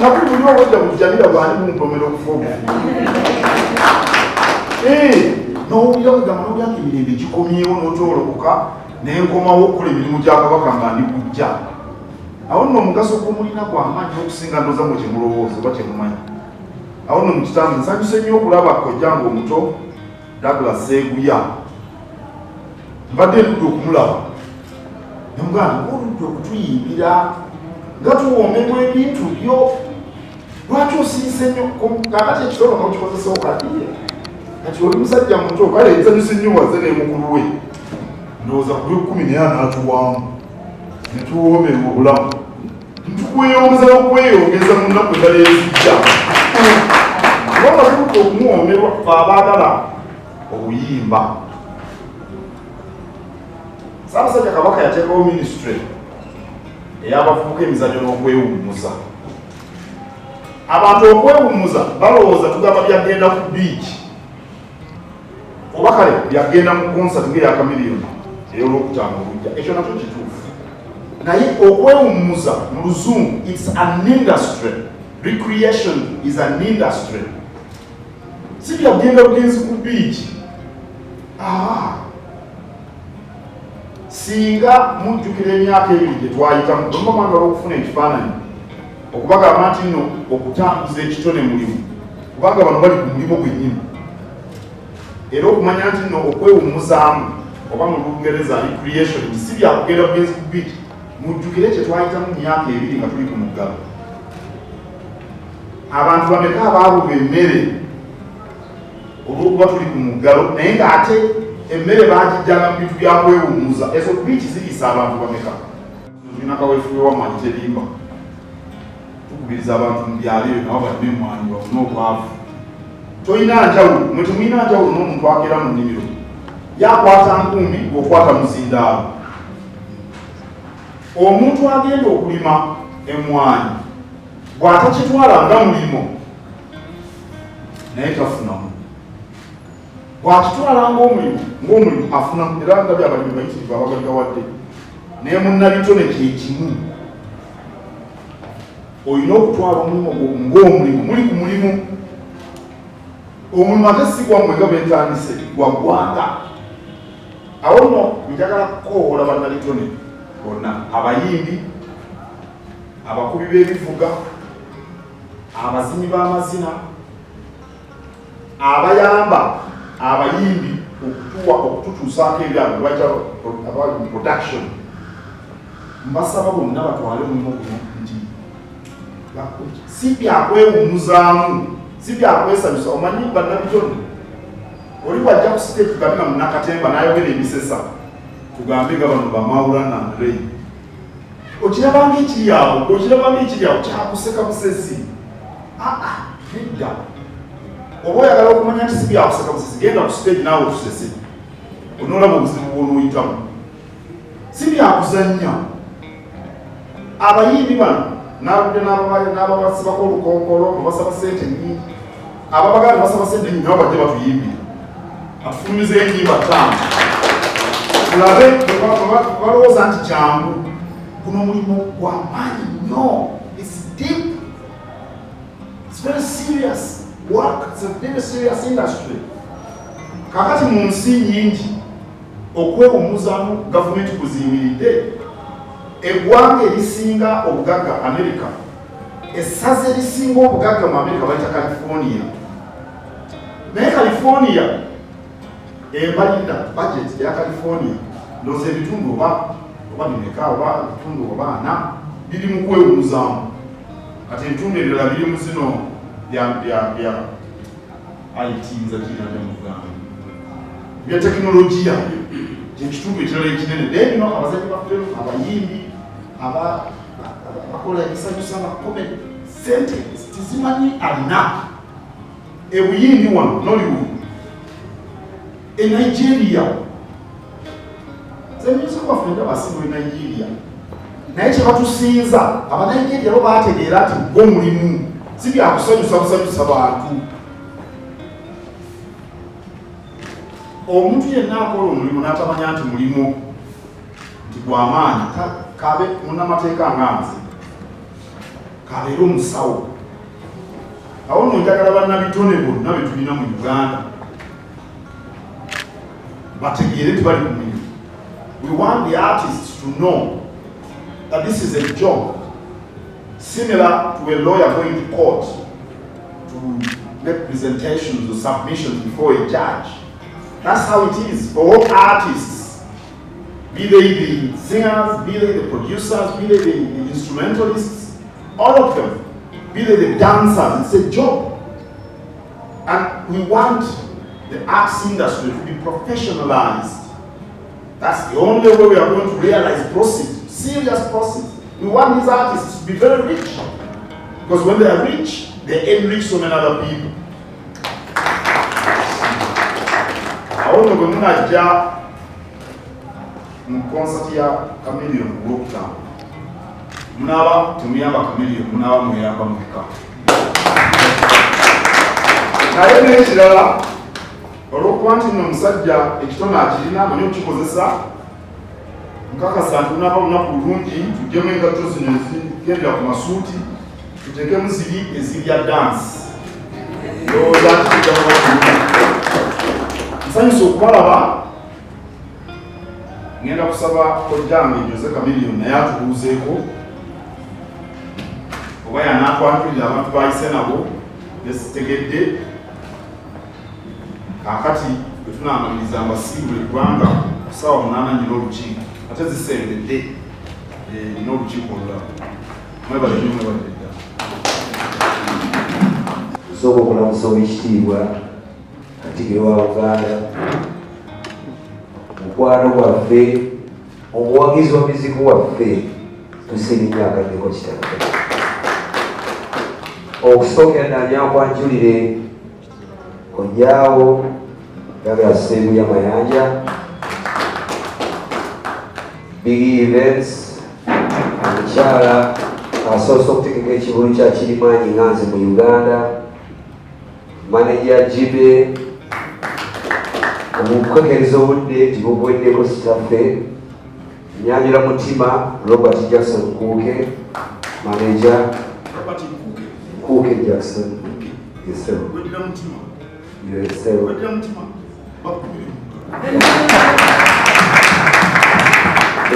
Nakuti uliwa wajja kujamila bwani mumpomero kufoga. No uliwa kugamano yanki mirembe kikomyewo n'otolokoka n'enkomawo okukola emirimu gya Kabaka nga ndi kujja. Awo nno omugaso gw'omulina gw'amaanyi okusinga ndooza mu kye mulowooza oba kye mumanyi. Awo nno mu kitange nsanyuse nnyo okulaba kojjange omuto Douglas Seeguya. Mbadde ndudde okumulaba. Ne mugamba oludde okutuyimbira nga tuwoomebwa ebintu byo. Lwaki osirise nnyo kakati ekitolo n'okikozesa okaddiye kati oli musajja muto kale ensanyusa nnyo waze ne mukulu we ndowooza ku lw'ekkumi naye anaatuwaamu ne tuwoomerwa obulamu ntukweyongeza n'okweyongeza mu nnaku endala ezijja kubanga tuludde okumuwoomerwa fe abaagala obuyimba. Ssaabasajja Kabaka yateekawo minisitule ey'abavubuka emizannyo n'okwewummuza. Abantu okwewummuza balowooza tugamba byagenda ku biiki oba kale byagenda mu konsati ng'eya Chameleon ey'olwokutaano olujja. Ekyo nakyo kituufu, naye okwewummuza mu Luzungu it's an industry. Recreation is an industry. Si byagenda bugenzi ku biiki. Singa mujjukira emyaka ebiri gye twayitamu omumanga olw'okufuna ekifaananyi okubagamba nti nno okutambuza ekitone mulimu kubanga bano bali ku mulimu gwennyini, era okumanya nti nno okwewummuzaamu oba mu Lungereza recreation si byakugenda bugenzi ku biiki. Mujjukire kye twayitamu mu myaka ebiri nga tuli ku muggalo. Abantu bameka abaabulwa emmere olw'okuba tuli ku muggalo naye ng'ate emmere baagijjanga mu bintu byakwewummuza. Ezo biiki ziriisa abantu bameka. Tulina kaweefube w'amaanyi terimba tukubiriza abantu mu byalo ebyo nabo balime emmwanyi bafune obwavu. Toyina njawulo, mwe temulina njawulo n'omuntu akeera mu nnimiro yakwata nkumbi ng'okwata muzindaalo. Omuntu agenda okulima emmwanyi bw'atakitwala nga mulimo naye tafunamu, bw'akitwala ng'omulimu afunamu. Era nga byabalimi bayitirivu abagagawadde naye munnabitone kye kimu. Olina okutwala omulimu ng'omulimu, muli ku mulimu. Omulimu ate si gwammwe nga bentandise gwa ggwanga. Awo nno njagala kukoowola bannabitone bonna, abayimbi, abakubi b'ebivuga, abazinyi b'amazina, abayamba abayimbi okututuusaako ebyalo bayita production. Mbasaba bonna batwale omulimu guno nti si byakwewummuzaamu, si byakwesanyusa. Omanyi bannabitone oli bwajja ku siteegi tugambe nga Munnakatemba n'ayogera ebisesa tugambe nga bano bamawula nandrei okirabanga ekiri awo, kyakuseka busesi. Nedda. Oba oyagala okumanya nti si byakuseka busesi, genda ku siteegi naawe otusese onoolaba obuzibu bw'onooyitamu. Si byakuzannya. Abayimbi bano n'abudde n'ababasibako olukonkolo babasaba ssente nnyingi, ababaganda basaba ssente nnyingi nabo bajje batuyimbire atufulumiza enyimba ttaano tulabe balowooza nti kyangu. Guno mulimu gwa maanyi nnyo. It's deep. It's very serious work. It's a very serious industry. Kakati mu nsi nyingi okwewummuzaamu gavumenti kuziyimiridde. Eggwanga erisinga obugagga America, essaza erisinga obugagga mu America bayita California. Naye California embalirira budget ya California ndowooza ebitundu oba bimeka oba ebitundu oba 4 biri mu kwewummuzaamu. Kati ebitundu ebirala biri mu zino bya IT nzakirate mu Buganda bya tekinologiya kyekitundu ekirala ekinene. Naye bino abazanyi ba ffilmu, abayimbi, abakola ebisanyusa abakomedi, ssente tizimanyi alina. Ebuyindi wano Nollywood, Nigeria, music bafunda basinga e Nigeria. Naye kye batusinza Abanigeria bo baategeera nti gw'omulimu si byakusanyusa busanyusa bantu. Omuntu yenna akola omulimu n'atamanya nti mulimu nti gw'amaanyi kabe munnamateeka nga nze kabeera omusawo. Awo nno njagala bannabitone bonna be tulina mu Uganda bategeere nti bali ku mirimu. We want the artists to know that this is a job similar to a lawyer going to court to make presentations or submissions before a judge. That's how it is for all artists, be they the singers, be they the producers, be they the instrumentalists, all of them, be they the dancers. It's a job. And we want the arts industry to be professionalized. That's the only way we are going to realize profit, serious profit. We want these artists to be very rich. Because when they are rich, they enrich so many other people. I want to go to concert ya Chameleon Group. Munaba tumiyamba Chameleon, munaba muyamba mufika. Naye n'ekirala olw'okuba nti nno omusajja ekitone akirina amanyi okukikozesa, nkakasa nti tunaaba lunaku lulungi tuggyemu engatto zino ezigendera ku masuuti tuteekemu ziri ezirya dansi. Ndowooza nti tujja nsanyusa okubalaba. Ngenda kusaba kojjange Jose Chameleon naye atubuuzeeko oba y'anaatwanjulira abantu bayise nabo besitegedde. Kaakati bwe tunaamaliriza mbasiibule kubanga ku ssaawa 8 nyina olukiiko ate zisembedde nina olukiiko olulala. Mwebale nnyo, mwebale ddala. Nsooka okulamusa ow'ekitiibwa Katikiro wa Uganda, mukwano gwaffe, omuwagizi wa mizigo waffe, tusirimye akaddeko kitaffe. Okusookera nanya nkwanjulire kojjaawo yagala Sseebu y'Amayanja, big events, omukyala asoose okutegeka ekibulu kya Kirimaanyi Nganze mu Uganda, manager Jibe, omukekereza obudde nti bubuweddeko kitaffe, Nyanjula Mutima Robert Jackson Kuuke, manager Kuuke Jackson. Yes sir. Yes sir.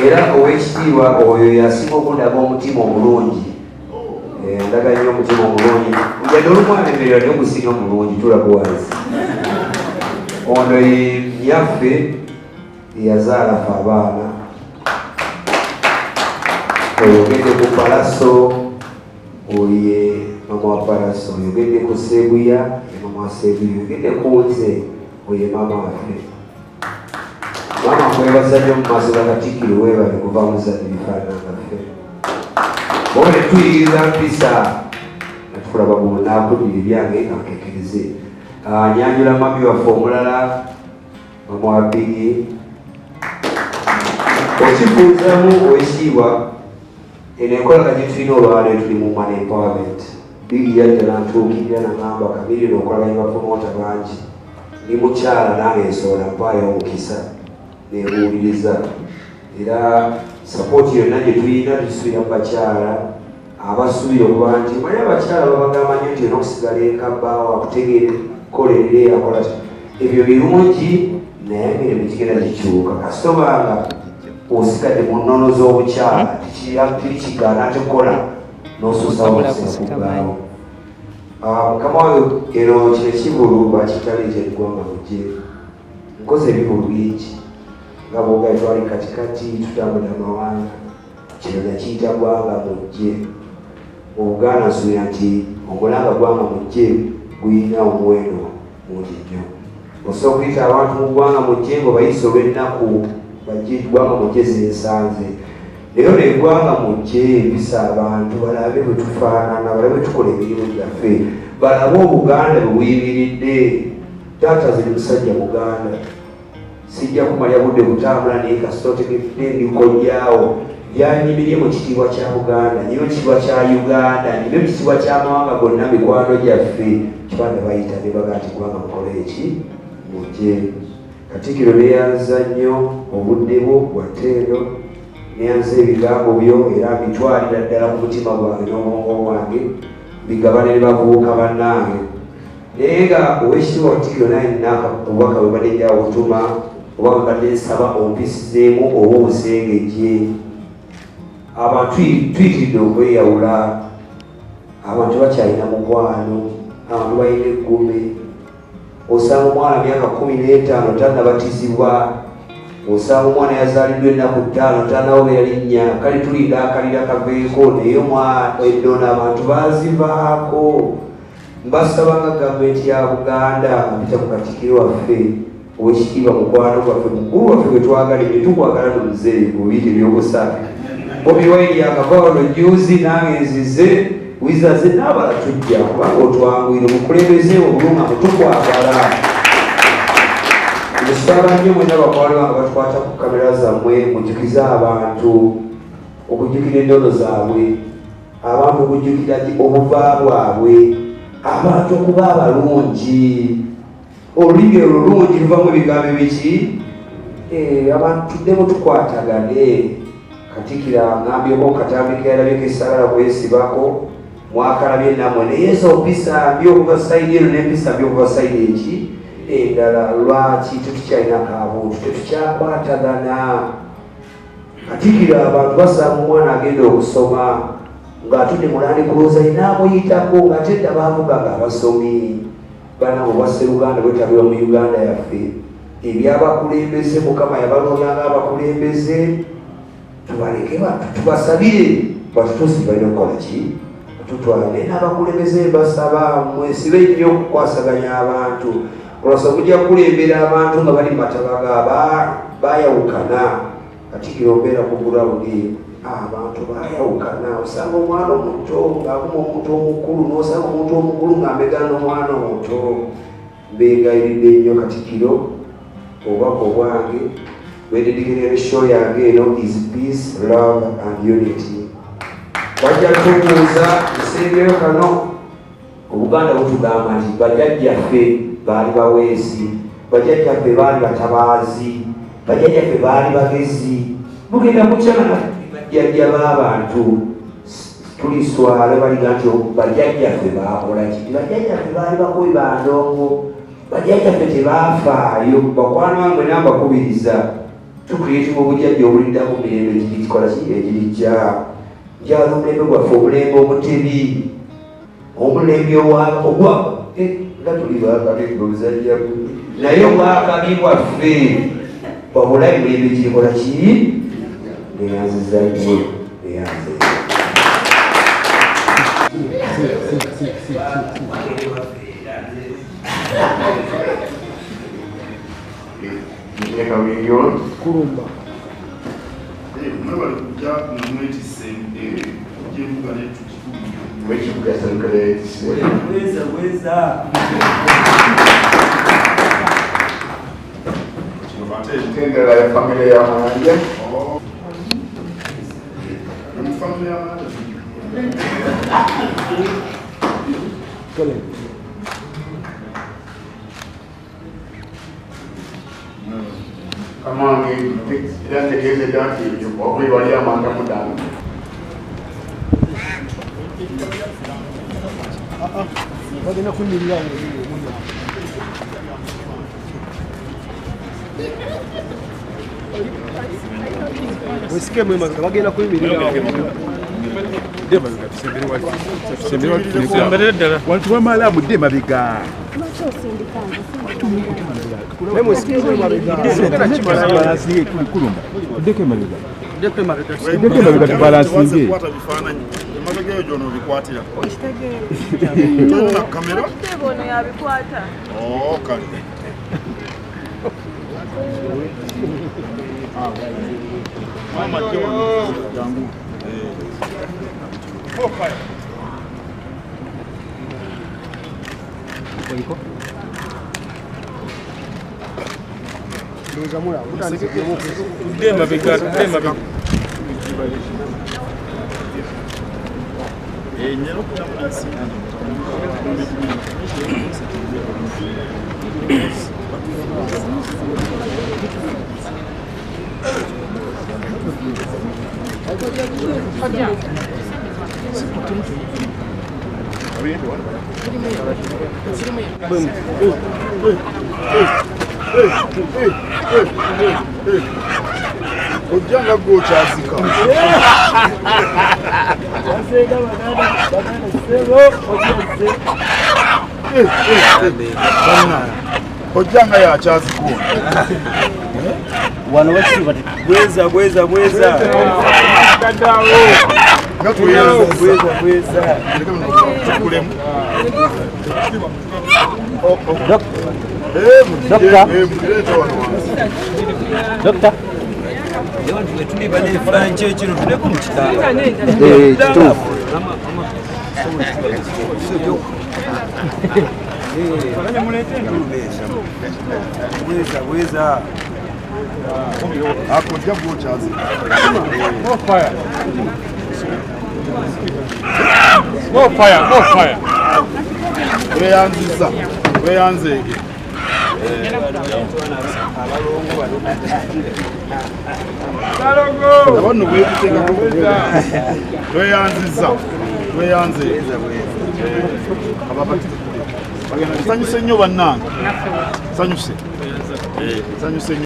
Era ow'ekitiibwa oyo yasinga okundaba omutima omulungi. Ndaga nnyo omutima omulungi. Yadde olumu alemerera naye ogusinga omulungi tulaga wansi. Ono ye yaffe eyazaala ffe abaana. Oyogedde ku Palaso, oye Maama wa Palaso, oyogedde ku Seebuya, ye Maama wa Seebuya, oyogedde ku nze, oye maama waffe. Maama nkwebaza nnyo mu maaso ga Katikiro, weebale kuva muzadde bifaanana ffe. Bone tuyiriza mpisa natulaba bwonna akudira ebyange akekereze. Nyanjula mami waffe omulala Maama wa Bigi, okibuuzamu ow'ekitiibwa eno enkolagana gye tulina olwaleero tuli mu man empowerment. Bigi yajja nantuukirira nagamba Chameleon okolaganya bapromota bangi, ndi mukyala nange nsoola mpaayo omukisa nebuuliriza. Era support yonna gye tulina tusuubira mu bakyala abasuubira okuba nti manyi abakyala babagamba nnyo nti n'okusigala ekabbaawo akutegeere kolerere akola ebyo birungi, naye emirimu gigenda gikyuka. Kasitobanga osigadde mu nnono z'obukyala tikiri kigaana tekola n'osuusawo okusinga kuggaawo. Mukama wayo ero kino ekivulu bakiyita Legend Gwanga Mujje. Nkoze ebivulu bingi nga bwogaye twali katikati tutambula amawanga, kino nakiyita Gwanga Mujje. Mu Buganda nsuubira nti omulanga Gwanga Mujje guyina omuwendo mungi nnyo. Osobola okuyita abantu mu Gwanga Mujje ng'obayisa olw'ennaku bajje Gwanga Mujje zensanze. Leero ne Gwanga Mujje empisa abantu balabe bwe tufaanana, balabe bwe tukola emirimu gyaffe, balabe Obuganda bwe buyimiridde. Taata ziri musajja Muganda, sijja kumalya budde butambula naye kasita otegedde ndikojjaawo yanyimirye mu kitiibwa kya Buganda, nyiwe ekitiibwa kya Uganda, nyiwe ekitiibwa ky'amawanga gonna mikwano gyaffe. Kibanda bayita ne baga nti Gwanga mukole eki Mujje. Katikiro neeyanza nnyo obudde bwo bwatteero nyanze ebigambo byo era bitwalira ddala ku mutima gwange n'obwongo bwange bigabane ne bavubuka bannange. Naye nga Oweekitiibwa Katikiro naye nina obubaka bwe badde nja butuma oba bwe badde nsaba ompisizeemu oba obusengejje. Abantu tuyitiridde okweyawula, abantu bakyalina mukwano, abantu balina eggume. Osanga omwana myaka 15 tannabatizibwa, osanga omwana yazaliddwa ennaku 5 tannawobeera linnya, kale tulinda akalira kaveeko naye eddono abantu bazivaako. Mbasabanga gavumenti ya Buganda mpita ku Katikiro waffe Oweekitiibwa mukwano gwaffe mukulu waffe gwe twagalire tukwagala nomuzeeyi bubiyite ebyokusaafi Bobi Wine yakava wano juzi nange nzize wizaze n'abala tujja kubanga otwangwire omukulembeze obulunga mutukwagala. Musaba nnyo mwena bakwalo bange batukwata ku kamera zammwe mujjukize abantu okujjukira endono zaabwe, abantu okujjukira obuva bwabwe, abantu okuba abalungi. Olulimi olulungi luvamu ebigambo ebiki? Abantu tuddemu tukwatagane. Katikiro aŋŋambyeko katambika yalabyeko essagala kwesibako mwakalabye nammwe naye empisa mbi okuva sayidi eno n'empisa mbi okuva sayidi eki endala. Lwaki tetukyalinako abuntu, tetukyakwatagana? Katikiro abantu basanga omwana agenda okusoma ng'atudde mu Land Cruiser inaamuyitako ng'ate edda baavuganga abasomi. Bana bwe bwasseruganda bwetabira mu Uganda yaffe ebyabakulembeze Mukama yabalondanga abakulembeze tubaleke tubasabire batutuusi balina okukola ki? Tutwale n'abakulembeze basaba mwesibe nnyo okukwasaganya abantu. Olwasa mujja kukulembera abantu nga bali matabaga bayawukana. Katikiro mbeera ku gurawundi abantu bayawukana. Osanga omwana omuto ng'aguma omuntu omukulu n'osanga omuntu omukulu ng'amegana n'omwana omuto. Mbeegayiridde nnyo Katikiro obubaka obwange bwededikerera show yange eno is peace, love and unity. Bajja tubuuza ekiseereyo kano Obuganda butugamba nti bajjajjaffe baali baweesi, bajjajjaffe baali batabaazi, bajjajjaffe baali bagezi. Mugenda kukyana bajjajja b'abantu tuliswala baliga nti bajjajjaffe baakola ki? Bajjajjaffe baali bakubi ba ndongo, bajjajjaffe tebaafaayo. Bakwano bange nambakubiriza tukuyitibwa obujjajja obuliddako mu mirembe egirikola ki egirijja. Njala omulembe gwaffe omulembe omutebi, omulembe ogwa nga tuli baakabi obuzajja naye obwakabi bwaffe wabulayi mulembe girikola ki neyanziza nnyo neyanze. Kurumba. Weasel. Tendera ya familia ya Maria. Familia ya Maria. Come on, don't take it down to you. Wabwe wali amanga mudana. Bagenda kunyirira wesike mwema bagenda kuyimirira wantu bamala mudde mabega Ojanga gochazika. Ojanga ya chaziko. Wano wachiva bweza Kadawo. bweza Kulemu. Doctor tuli bane franje kino tuleko mu kitanda kituufu bweza Akojja gochazi. More fire. Weyanzege. Abantu wekutenga weyanze ababati bagenda kusanyusa nnyo bannange sanyuse